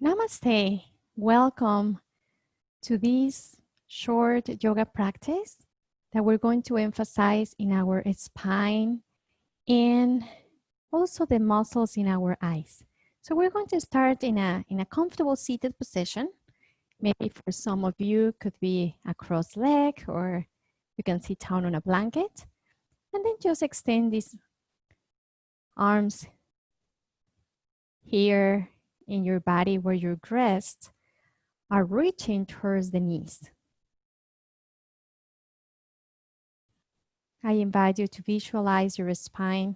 Namaste. Welcome to this short yoga practice that we're going to emphasize in our spine and also the muscles in our eyes. So we're going to start in a comfortable seated position. Maybe for some of you could be a cross leg, or you can sit down on a blanket, and then just extend these arms here in your body where your breasts are reaching towards the knees. I invite you to visualize your spine,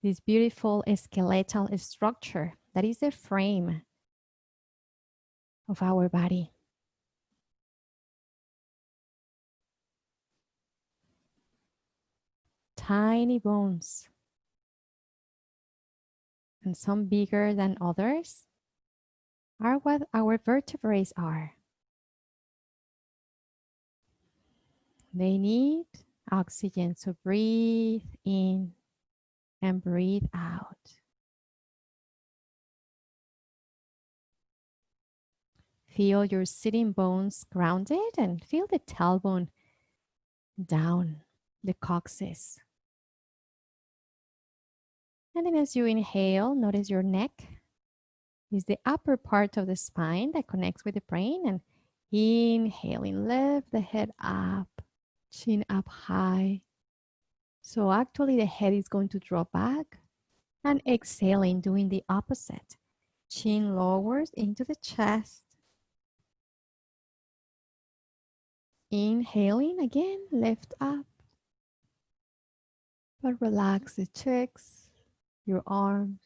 this beautiful skeletal structure that is the frame of our body. Tiny bones, and some bigger than others, are what our vertebrae are. They need oxygen, so breathe in and breathe out. Feel your sitting bones grounded and feel the tailbone down, the coccyx. And then as you inhale, notice your neck is the upper part of the spine that connects with the brain. And inhaling, lift the head up, chin up high. So actually the head is going to drop back. And exhaling, doing the opposite. Chin lowers into the chest. Inhaling again, lift up. But relax the cheeks, your arms.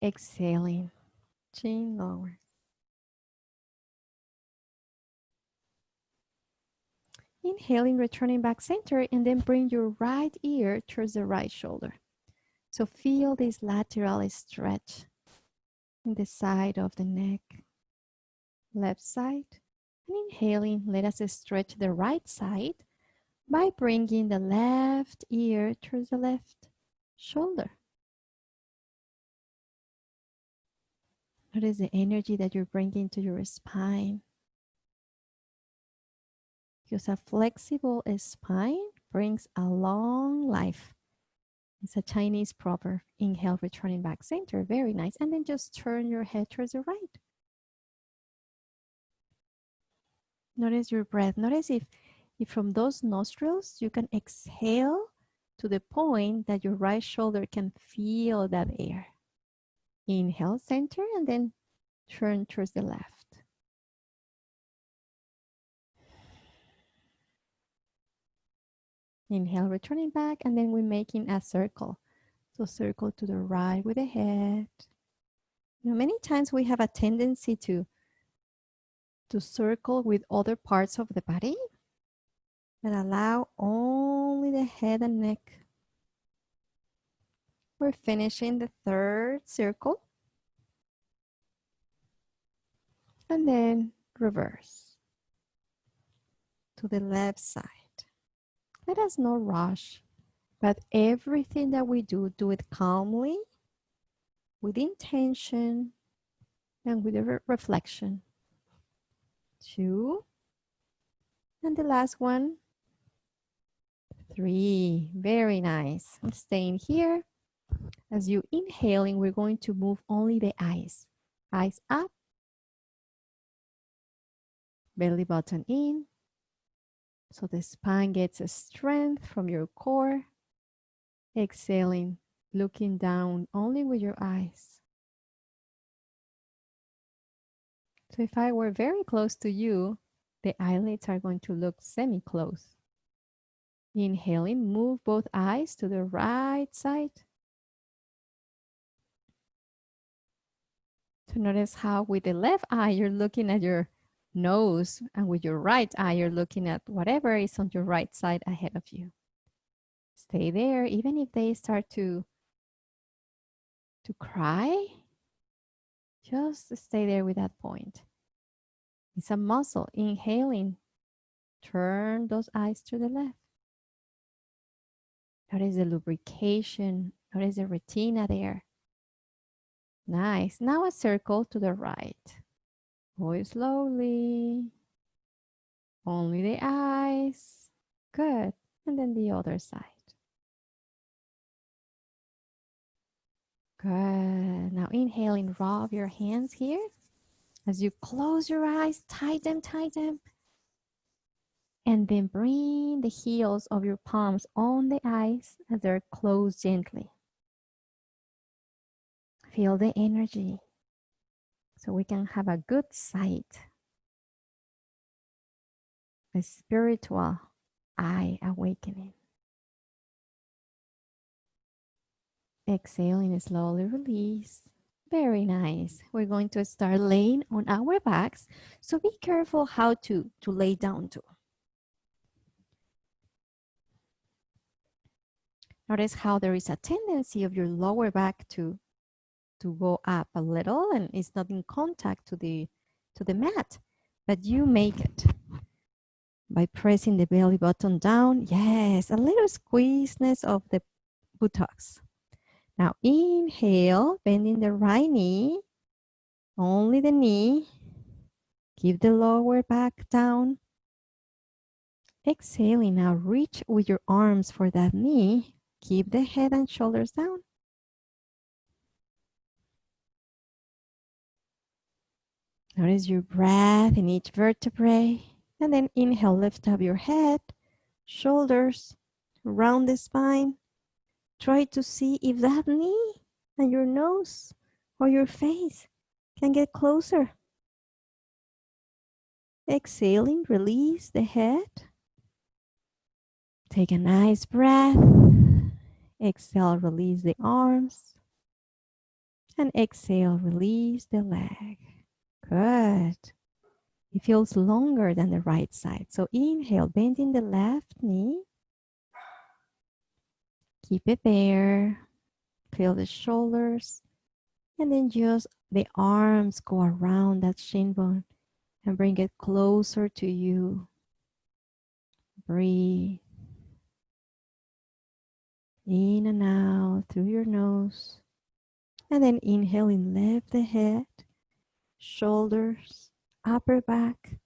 Exhaling, chin lowers. Inhaling, returning back center, and then bring your right ear towards the right shoulder. So feel this lateral stretch in the side of the neck, left side. And inhaling, let us stretch the right side by bringing the left ear towards the left shoulder. Notice the energy that you're bringing to your spine. Because a flexible spine brings a long life. It's a Chinese proverb. Inhale, returning back center. Very nice. And then just turn your head towards the right. Notice your breath. Notice if from those nostrils you can exhale to the point that your right shoulder can feel that air. Inhale, center, and then turn towards the left. Inhale, returning back, and then we're making a circle. So circle to the right with the head. You know, many times we have a tendency to circle with other parts of the body, but allow only the head and neck. We're finishing the third circle. And then reverse to the left side. Let us not rush, but everything that we do, do it calmly, with intention, and with a reflection. 2. And the last one, 3. Very nice. I'm staying here. As you inhaling, we're going to move only the eyes. Eyes up. Belly button in. So the spine gets a strength from your core. Exhaling, looking down only with your eyes. So if I were very close to you, the eyelids are going to look semi-closed. Inhaling, move both eyes to the right side. So notice how with the left eye, you're looking at your nose, and with your right eye, you're looking at whatever is on your right side ahead of you. Stay there, even if they start to cry, just stay there with that point. It's a muscle. Inhaling, turn those eyes to the left. Notice the lubrication, notice the retina there. Nice. Now a circle to the right. Go slowly. Only the eyes. Good. And then the other side. Good. Now inhale and rub your hands here. As you close your eyes, tighten, tighten. And then bring the heels of your palms on the eyes as they're closed gently. Feel the energy so we can have a good sight. A spiritual eye awakening. Exhale and slowly release. Very nice. We're going to start laying on our backs. So be careful how to lay down too. Notice how there is a tendency of your lower back to go up a little and it's not in contact to the mat, but you make it by pressing the belly button down. Yes, a little squeezeness of the buttocks. Now inhale, bending the right knee, only the knee. Keep the lower back down. Exhaling, now reach with your arms for that knee. Keep the head and shoulders down. Notice your breath in each vertebrae. And then inhale, lift up your head, shoulders, round the spine. Try to see if that knee and your nose or your face can get closer. Exhaling, release the head. Take a nice breath. Exhale, release the arms. And exhale, release the leg. Good. It feels longer than the right side. So inhale, bending the left knee. Keep it there. Feel the shoulders. And then just the arms go around that shin bone and bring it closer to you. Breathe. In and out through your nose. And then inhale and lift the head, shoulders, upper back.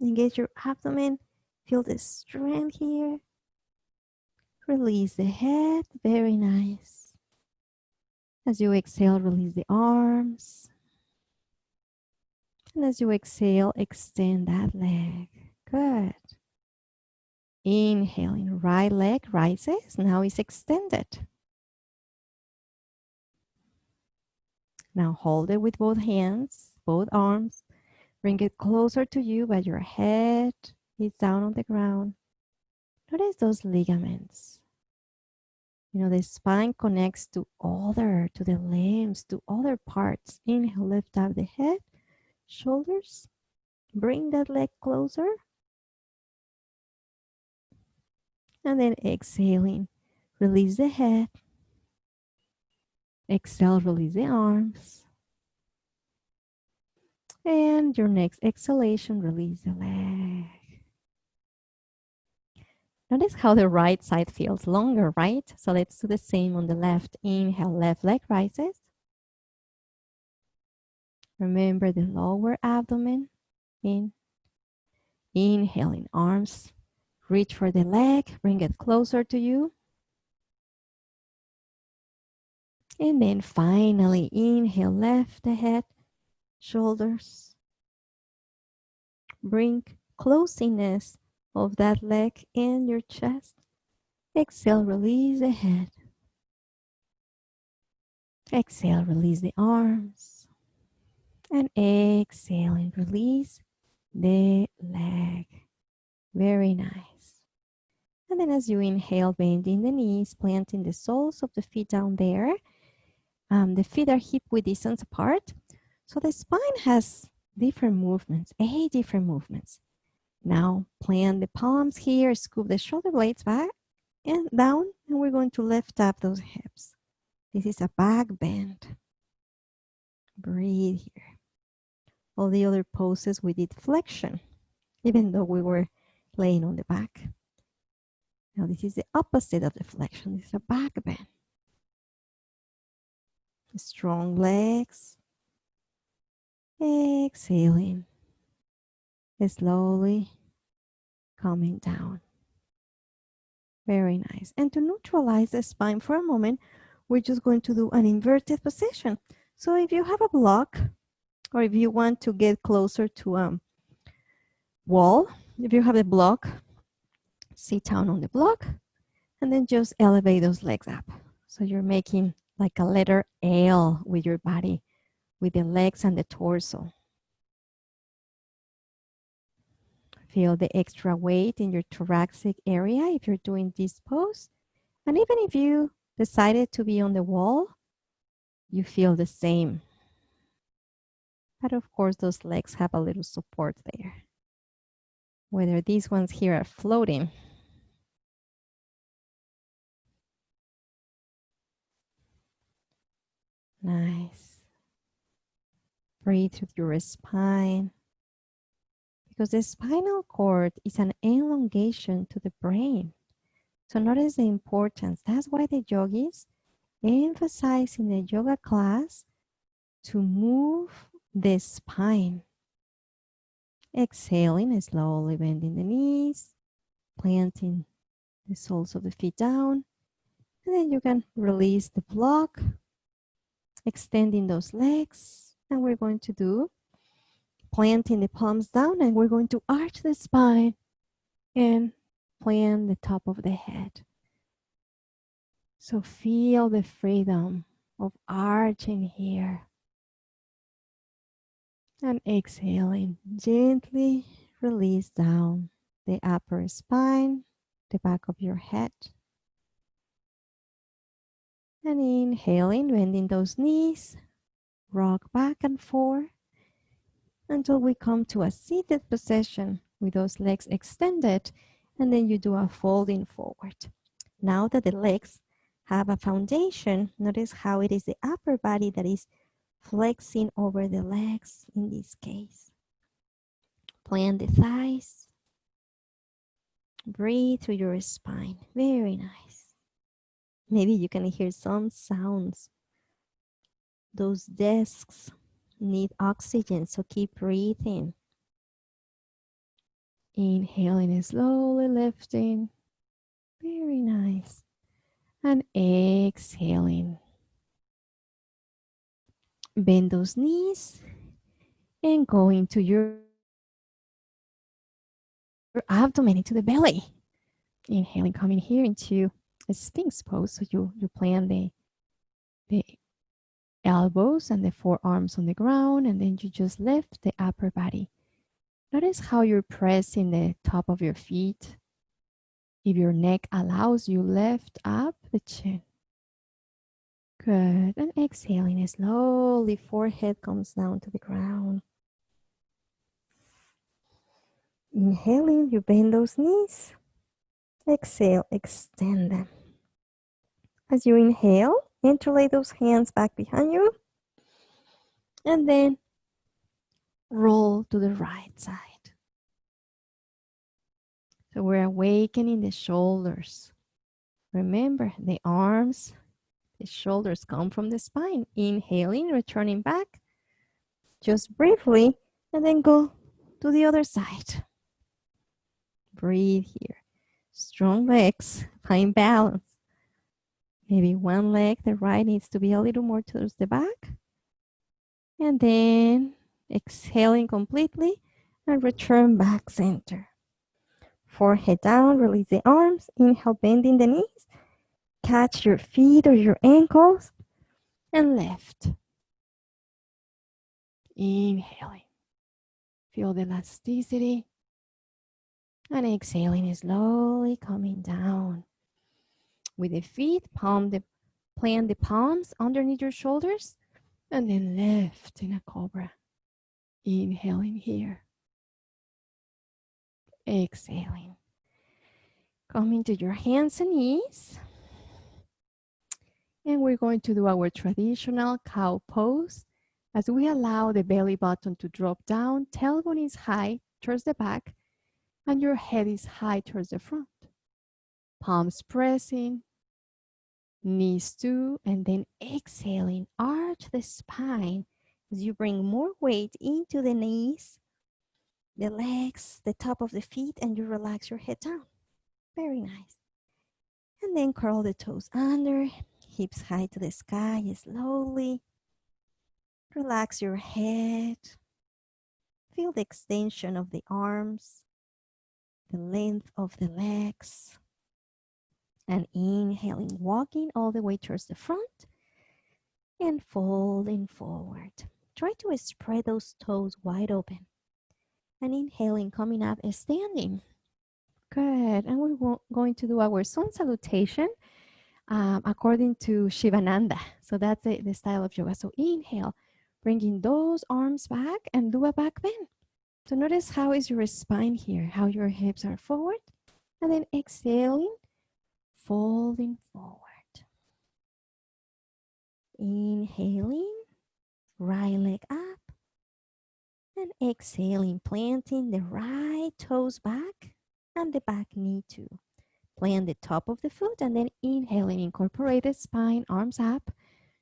Engage your abdomen. Feel the strength here. Release the head. Very nice. As you exhale, release the arms. And as you exhale, extend that leg. Good. Inhaling, right leg rises. Now it's extended. Now hold it with both hands, both arms. Bring it closer to you, but your head is down on the ground. Notice those ligaments. You know, the spine connects to the limbs, to other parts. Inhale, lift up the head, shoulders. Bring that leg closer. And then exhaling, release the head. Exhale, release the arms. And your next exhalation, release the leg. Notice how the right side feels longer, right? So let's do the same on the left. Inhale, left leg rises. Remember the lower abdomen. Inhaling, arms. Reach for the leg, bring it closer to you. And then finally, inhale, lift the head, shoulders. Bring closeness of that leg in your chest. Exhale, release the head. Exhale, release the arms. And exhale and release the leg. Very nice. And then as you inhale, bending the knees, planting the soles of the feet down there. The feet are hip width distance apart. So the spine has different movements, 8 different movements. Now plant the palms here, scoop the shoulder blades back and down, and we're going to lift up those hips. This is a back bend. Breathe here. All the other poses we did flexion, even though we were laying on the back. Now this is the opposite of the flexion. This is a back bend. Strong legs. Exhaling. Slowly coming down. Very nice. And to neutralize the spine for a moment, we're just going to do an inverted position. So if you have a block, or if you want to get closer to a wall, if you have a block, sit down on the block, and then just elevate those legs up. So you're making like a letter L with your body, with the legs and the torso. Feel the extra weight in your thoracic area if you're doing this pose. And even if you decided to be on the wall, you feel the same. But of course, those legs have a little support there. Whether these ones here are floating. Nice. Breathe through your spine. Because the spinal cord is an elongation to the brain. So notice the importance. That's why the yogis emphasize in the yoga class to move the spine. Exhaling, slowly bending the knees, planting the soles of the feet down. And then you can release the block, extending those legs. And we're going to do planting the palms down, and we're going to arch the spine and plant the top of the head. So feel the freedom of arching here. And exhaling, gently release down the upper spine, the back of your head. And inhaling, bending those knees, rock back and forth until we come to a seated position with those legs extended, and then you do a folding forward. Now that the legs have a foundation, notice how it is the upper body that is flexing over the legs in this case. Plant the thighs. Breathe through your spine. Very nice. Maybe you can hear some sounds. Those desks need oxygen, so keep breathing. Inhaling, slowly lifting. Very nice. And exhaling. Bend those knees and go into your abdomen, into the belly. Inhaling, coming here into a Sphinx pose. So you plant the elbows and the forearms on the ground, and then you just lift the upper body. Notice how you're pressing the top of your feet. If your neck allows you, lift up the chin. Good. And exhaling slowly, forehead comes down to the ground. Inhaling, you bend those knees. Exhale, extend them. As you inhale, interlay those hands back behind you. And then roll to the right side. So we're awakening the shoulders. Remember, the arms, the shoulders come from the spine. Inhaling, returning back. Just briefly, and then go to the other side. Breathe here. Strong legs, find balance. Maybe one leg, the right, needs to be a little more towards the back. And then exhaling completely and return back center. Forehead down, release the arms. Inhale, bending the knees. Catch your feet or your ankles and lift. Inhaling. Feel the elasticity. And exhaling, slowly coming down. With the feet, plant the palms underneath your shoulders, and then lift in a cobra. Inhaling here. Exhaling. Coming to your hands and knees. And we're going to do our traditional cow pose as we allow the belly button to drop down, tailbone is high towards the back, and your head is high towards the front. Palms pressing, Knees too, and then exhaling, arch the spine as you bring more weight into the knees, the legs, the top of the feet, and you relax your head down. Very nice. And then curl the toes under, hips high to the sky slowly. Relax your head. Feel the extension of the arms, the length of the legs. And inhaling, walking all the way towards the front and folding forward. Try to spread those toes wide open. And inhaling, coming up and standing. Good. And we're going to do our sun salutation according to Shivananda. So that's the style of yoga. So inhale, bringing those arms back and do a back bend. So notice how is your spine here, how your hips are forward. And then exhaling, folding forward. Inhaling, right leg up. And exhaling, planting the right toes back and the back knee too. Plant the top of the foot and then inhaling, incorporate the spine, arms up,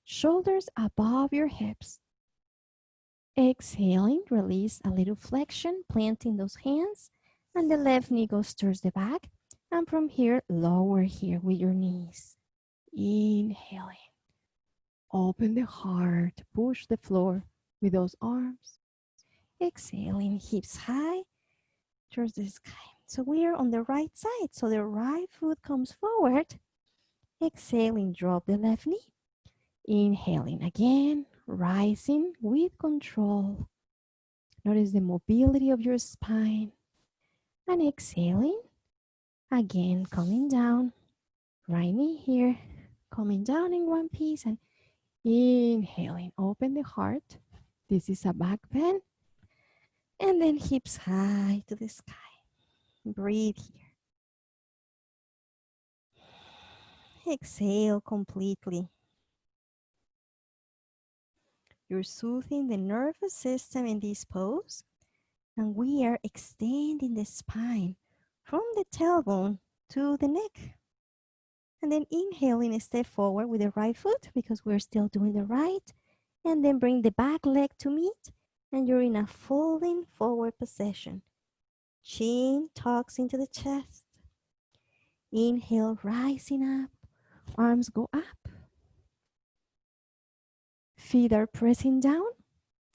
shoulders above your hips. Exhaling, release a little flexion, planting those hands, and the left knee goes towards the back. And from here, lower here with your knees. Inhaling. Open the heart, push the floor with those arms. Exhaling, hips high towards the sky. So we are on the right side. So the right foot comes forward. Exhaling, drop the left knee. Inhaling again, rising with control. Notice the mobility of your spine. And exhaling, again coming down. Right knee here, coming down in one piece and inhaling, open the heart. This is a back bend. And then hips high to the sky. Breathe here. Exhale completely. You're soothing the nervous system in this pose. And we are extending the spine from the tailbone to the neck. And then inhaling, step forward with the right foot because we're still doing the right. And then bring the back leg to meet. And you're in a folding forward position. Chin tucks into the chest. Inhale, rising up. Arms go up. Feet are pressing down.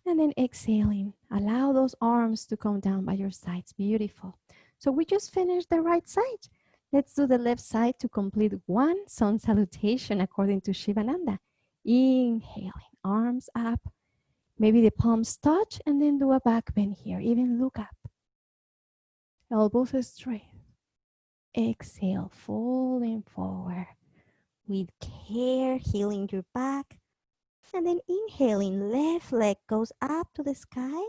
And then exhaling. Allow those arms to come down by your sides. Beautiful. So we just finished the right side. Let's do the left side to complete one sun salutation according to Shivananda. Inhaling, arms up. Maybe the palms touch and then do a back bend here. Even look up. Elbows straight. Exhale, folding forward. With care, healing your back. And then inhaling, left leg goes up to the sky.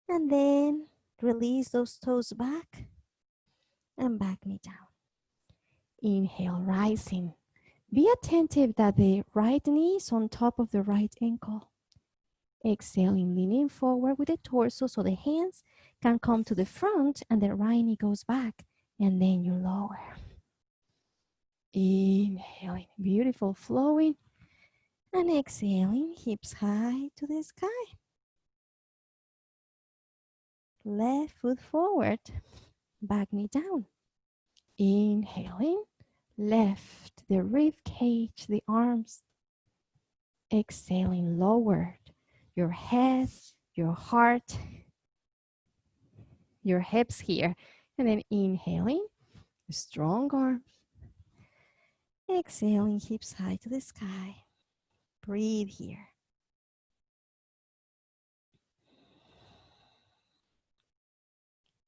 And then release those toes back. And back knee down. Inhale, rising. Be attentive that the right knee is on top of the right ankle. Exhaling, leaning forward with the torso so the hands can come to the front and the right knee goes back. And then you lower. Inhaling, beautiful, flowing. And exhaling, hips high to the sky. Left foot forward, back knee down. Inhaling, left the rib cage, the arms. Exhaling, lowered your head, your heart, your hips here. And then inhaling, strong arms. Exhaling, hips high to the sky. Breathe here.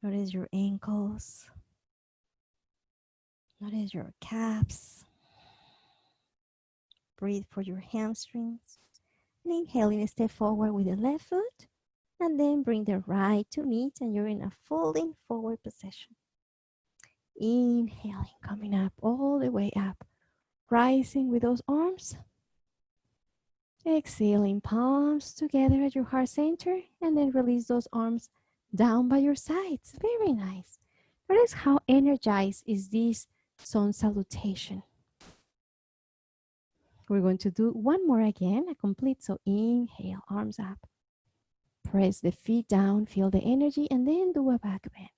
Notice your ankles. Notice your calves. Breathe for your hamstrings. And inhaling, step forward with the left foot. And then bring the right to meet and you're in a folding forward position. Inhaling, coming up all the way up. Rising with those arms. Exhaling, palms together at your heart center. And then release those arms down by your sides. Very nice. Notice how energized is this sun salutation. We're going to do one more again, a complete. So inhale, arms up. Press the feet down, feel the energy, and then do a back bend.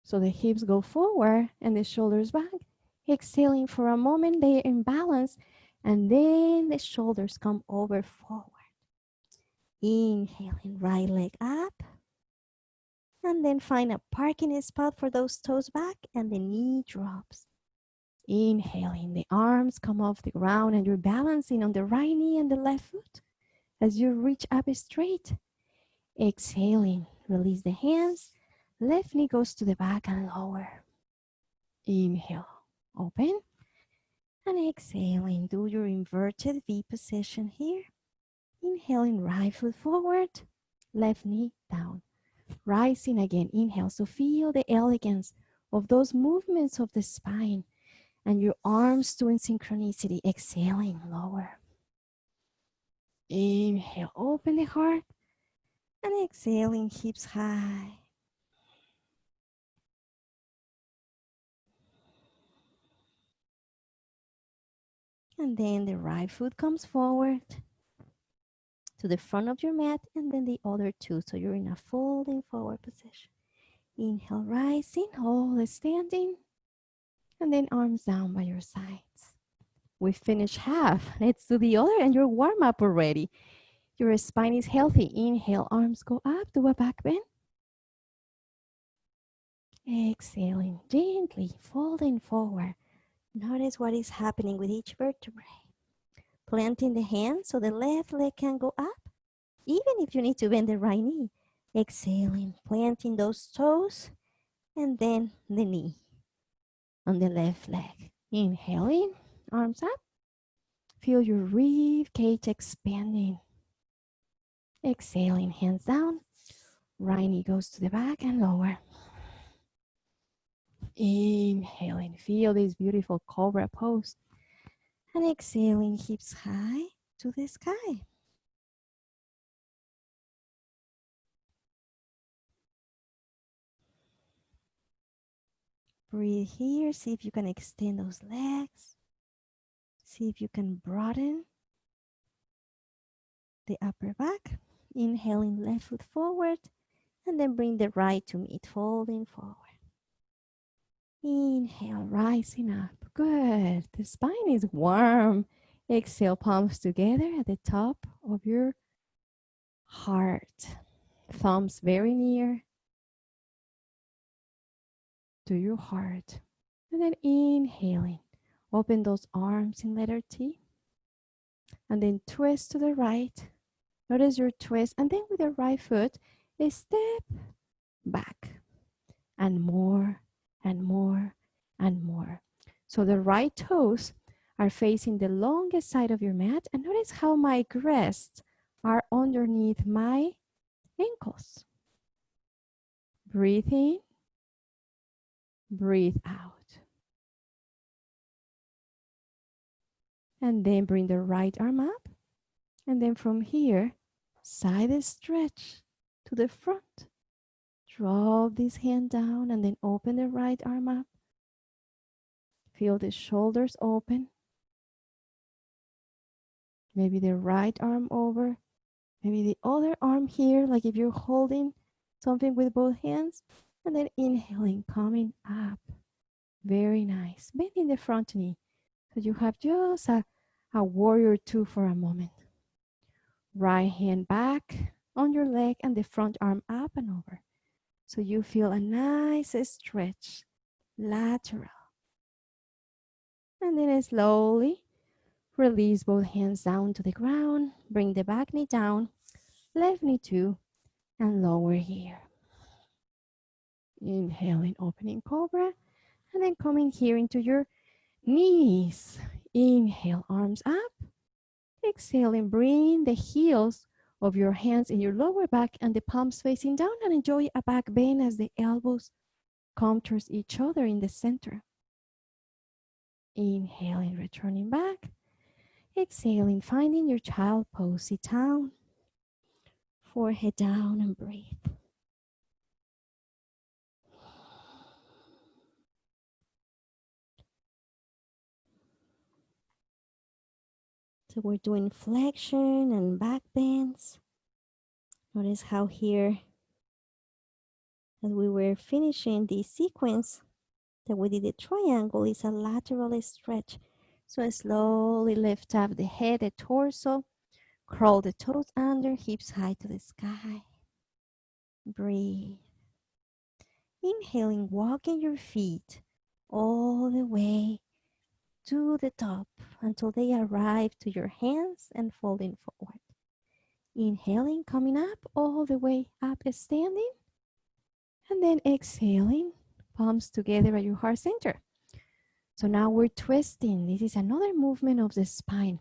So the hips go forward and the shoulders back. Exhaling for a moment, they're in balance, and then the shoulders come over forward. Inhaling, right leg up. And then find a parking spot for those toes back, and the knee drops. Inhaling, the arms come off the ground, and you're balancing on the right knee and the left foot as you reach up straight. Exhaling, release the hands. Left knee goes to the back and lower. Inhale, open. And exhaling, do your inverted V position here. Inhaling, right foot forward, left knee down. Rising again, inhale. So feel the elegance of those movements of the spine and your arms doing synchronicity. Exhaling, lower. Inhale, open the heart. And exhaling, hips high. And then the right foot comes forward to the front of your mat, and then the other two. So you're in a folding forward position. Inhale, rising, hold standing, and then arms down by your sides. We finished half. Let's do the other, and you're warm up already. Your spine is healthy. Inhale, arms go up, do a back bend. Exhaling, gently folding forward. Notice what is happening with each vertebrae. Planting the hands so the left leg can go up, even if you need to bend the right knee. Exhaling, planting those toes, and then the knee on the left leg. Inhaling, arms up. Feel your rib cage expanding. Exhaling, hands down. Right knee goes to the back and lower. Inhaling, feel this beautiful cobra pose. And exhaling, hips high to the sky. Breathe here. See if you can extend those legs. See if you can broaden the upper back. Inhaling, left foot forward. And then bring the right to meet, folding forward. Inhale, rising up. Good. The spine is warm. Exhale, palms together at the top of your heart. Thumbs very near to your heart. And then inhaling. Open those arms in letter T. And then twist to the right. Notice your twist. And then with the right foot, a step back. And more and more and more. So the right toes are facing the longest side of your mat. And notice how my breasts are underneath my ankles. Breathe in, breathe out. And then bring the right arm up. And then from here, side stretch to the front. Drop this hand down and then open the right arm up. Feel the shoulders open. Maybe the right arm over. Maybe the other arm here, like if you're holding something with both hands. And then inhaling, coming up. Very nice. Bending the front knee. So you have just a warrior two for a moment. Right hand back on your leg and the front arm up and over. So you feel a nice stretch, lateral. And then slowly release both hands down to the ground. Bring the back knee down, left knee too, and lower here. Inhaling, opening cobra, and then coming here into your knees. Inhale, arms up. Exhaling, bring the heels of your hands in your lower back and the palms facing down, and enjoy a back bend as the elbows come towards each other in the center. Inhaling, returning back. Exhaling, finding your child pose. Sit down, forehead down, and breathe. So we're doing flexion and back bends. Notice how here, as we were finishing the sequence, that we did the triangle is a lateral stretch. So slowly lift up the head, the torso, curl the toes under, hips high to the sky. Breathe. Inhaling, walking your feet all the way to the top until they arrive to your hands and folding forward. Inhaling, coming up all the way up, standing. And then exhaling, palms together at your heart center. So now we're twisting. This is another movement of the spine.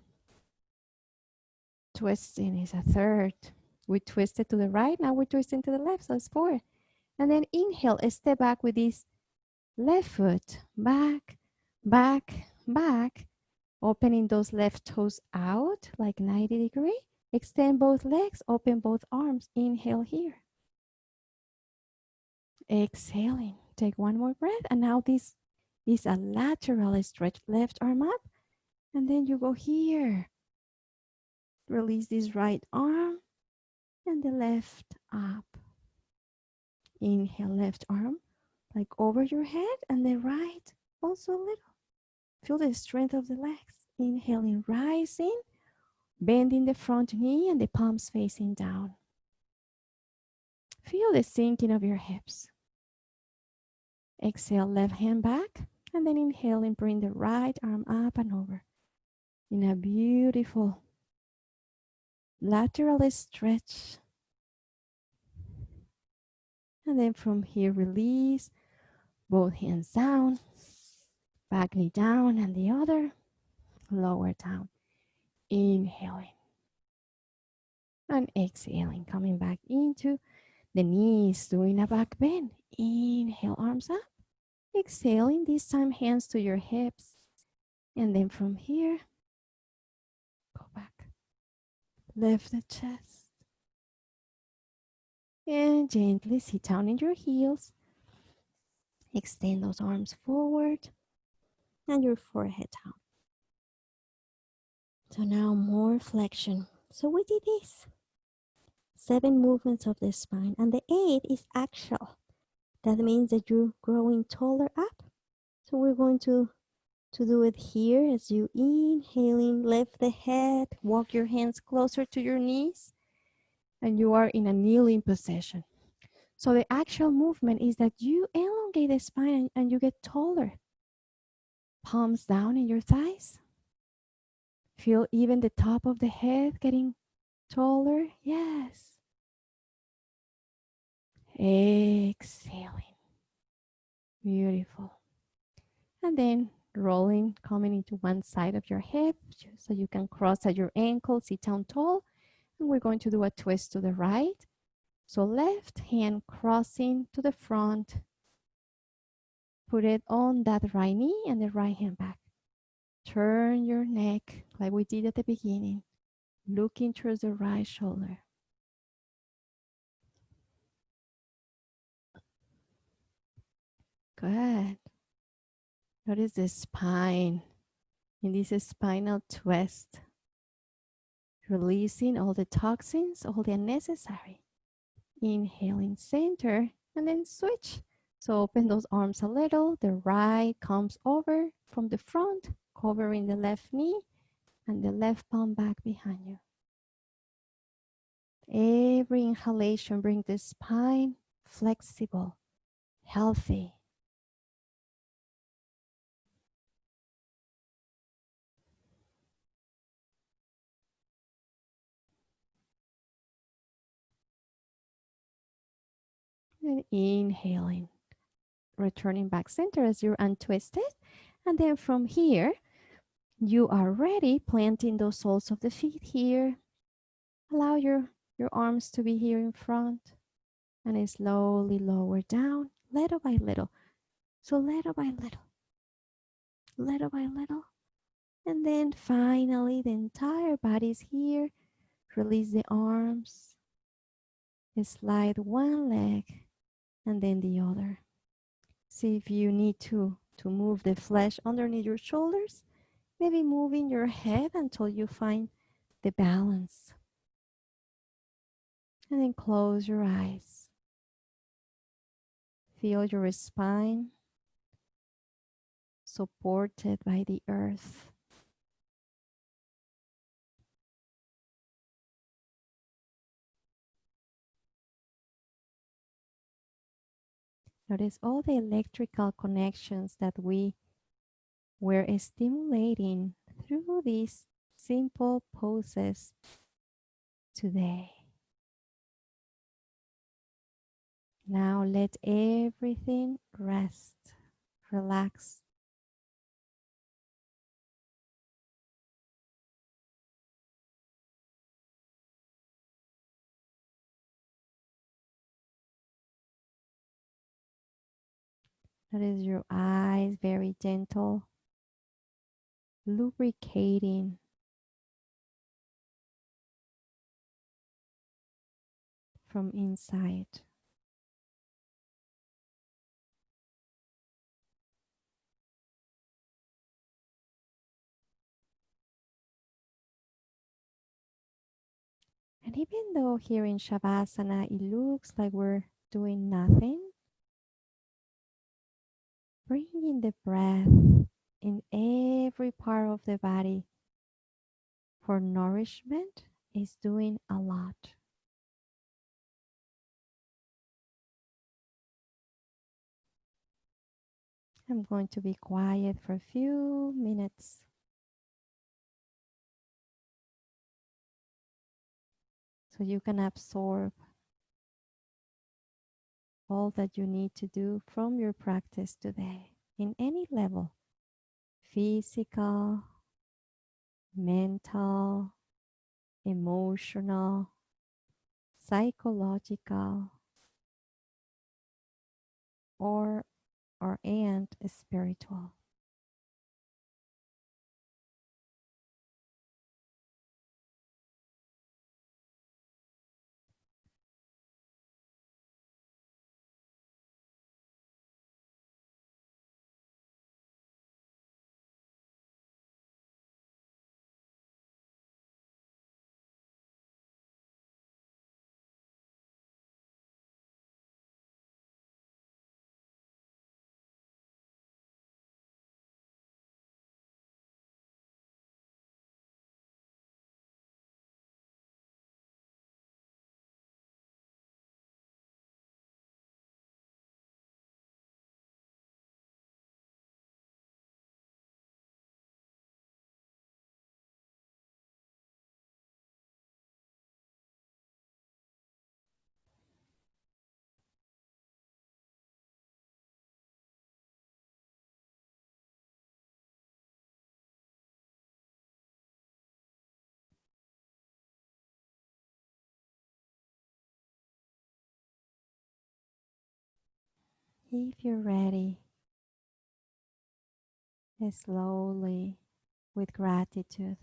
Twisting is a third. We twisted to the right, now we're twisting to the left, so it's four. And then inhale, step back with this left foot, back, back, back, opening those left toes out like 90 degree. Extend both legs, open both arms. Inhale here. Exhaling, take one more breath. And now this is a lateral stretch, left arm up. And then you go here. Release this right arm and the left up. Inhale, left arm like over your head and the right also a little. Feel the strength of the legs. Inhaling, rising, bending the front knee and the palms facing down. Feel the sinking of your hips. Exhale, left hand back, and then inhale and bring the right arm up and over in a beautiful lateral stretch. And then from here, release both hands down, back knee down, and the other lower down. Inhaling and exhaling, coming back into the knees, doing a back bend. Inhale, arms up. Exhaling, this time hands to your hips. And then from here, go back. Lift the chest. And gently sit down in your heels. Extend those arms forward and your forehead down. So now more flexion. So we did this. 7 movements of the spine. And the 8 is axial. That means that you're growing taller up. So we're going to do it here as you inhaling, lift the head, walk your hands closer to your knees, and you are in a kneeling position. So the actual movement is that you elongate the spine and you get taller. Palms down in your thighs. Feel even the top of the head getting taller. Yes. Exhaling. Beautiful. And then rolling, coming into one side of your hip so you can cross at your ankle, sit down tall. And we're going to do a twist to the right. So left hand crossing to the front. Put it on that right knee and the right hand back. Turn your neck like we did at the beginning, looking towards the right shoulder. Good. Notice the spine in this spinal twist. Releasing all the toxins, all the unnecessary. Inhaling center and then switch. So open those arms a little. The right comes over from the front, covering the left knee and the left palm back behind you. Every inhalation brings the spine flexible, healthy. And inhaling, returning back center as you're untwisted. And then from here, you are ready, planting those soles of the feet here. Allow your arms to be here in front. And then slowly lower down, little by little. So little by little, little by little. And then finally, the entire body is here. Release the arms. Slide one leg and then the other. See if you need to move the flesh underneath your shoulders. Maybe moving your head until you find the balance. And then close your eyes. Feel your spine supported by the earth. Notice all the electrical connections that we were stimulating through these simple poses today. Now let everything rest, relax. Notice your eyes very gentle, lubricating from inside. And even though here in Shavasana it looks like we're doing nothing, bringing the breath in every part of the body for nourishment is doing a lot. I'm going to be quiet for a few minutes so you can absorb all that you need to do from your practice today in any level: physical, mental, emotional, psychological, or spiritual. If you're ready, slowly, with gratitude,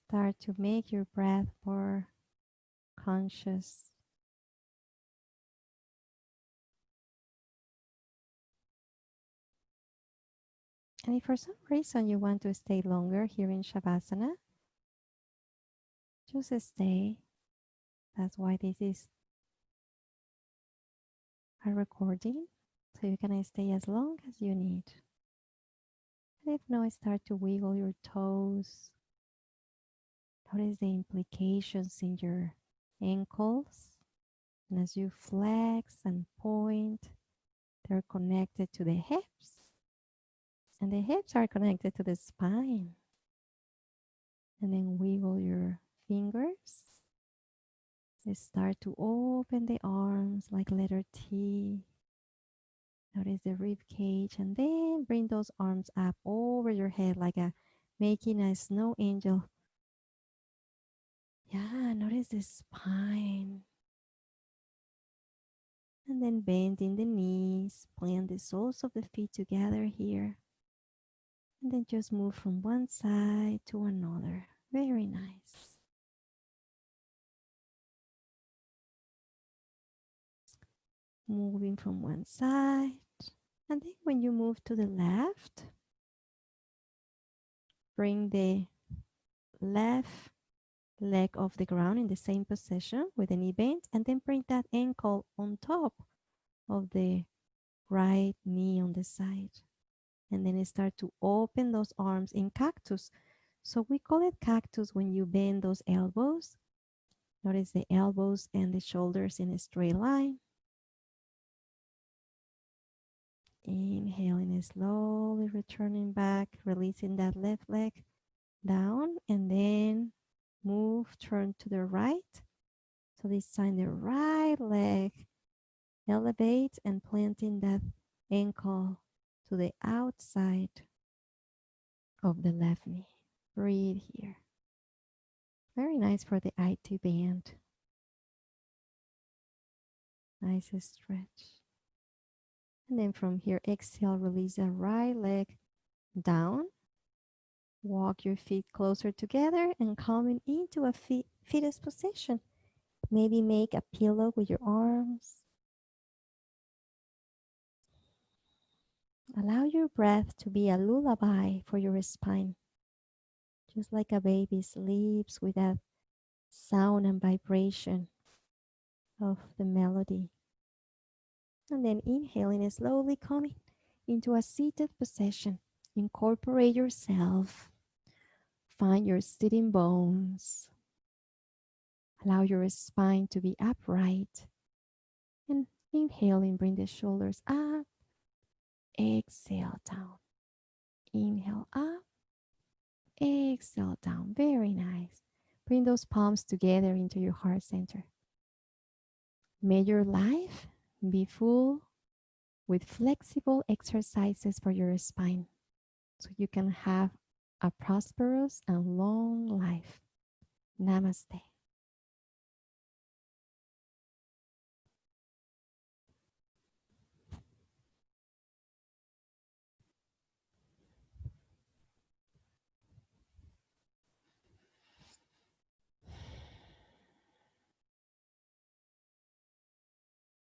start to make your breath more conscious. And if for some reason you want to stay longer here in Shavasana, just stay. That's why this is a recording, so you can stay as long as you need. And if not, start to wiggle your toes. Notice the implications in your ankles. And as you flex and point, they're connected to the hips. And the hips are connected to the spine. And then wiggle your fingers. Start to open the arms like letter T. Notice the rib cage, and then bring those arms up over your head like making a snow angel. Yeah, notice the spine. And then bending the knees, plant the soles of the feet together here. And then just move from one side to another. Very nice. Moving from one side And then when you move to the left, bring the left leg off the ground in the same position with the knee bent, and then bring that ankle on top of the right knee on the side. And then start to open those arms in cactus. So we call it cactus when you bend those elbows. Notice the elbows and the shoulders in a straight line. Inhaling slowly, returning back, releasing that left leg down, and then move, turn to the right. So this time the right leg elevates and planting that ankle to the outside of the left knee. Breathe here. Very nice for the IT band. Nice stretch. And then from here, exhale, release the right leg down. Walk your feet closer together and coming into a fetus position. Maybe make a pillow with your arms. Allow your breath to be a lullaby for your spine. Just like a baby sleeps with that sound and vibration of the melody. And then inhaling and slowly coming into a seated position. Incorporate yourself. Find your sitting bones. Allow your spine to be upright. And inhaling, bring the shoulders up. Exhale down. Inhale up. Exhale down. Very nice. Bring those palms together into your heart center. May your life be full with flexible exercises for your spine so you can have a prosperous and long life. Namaste.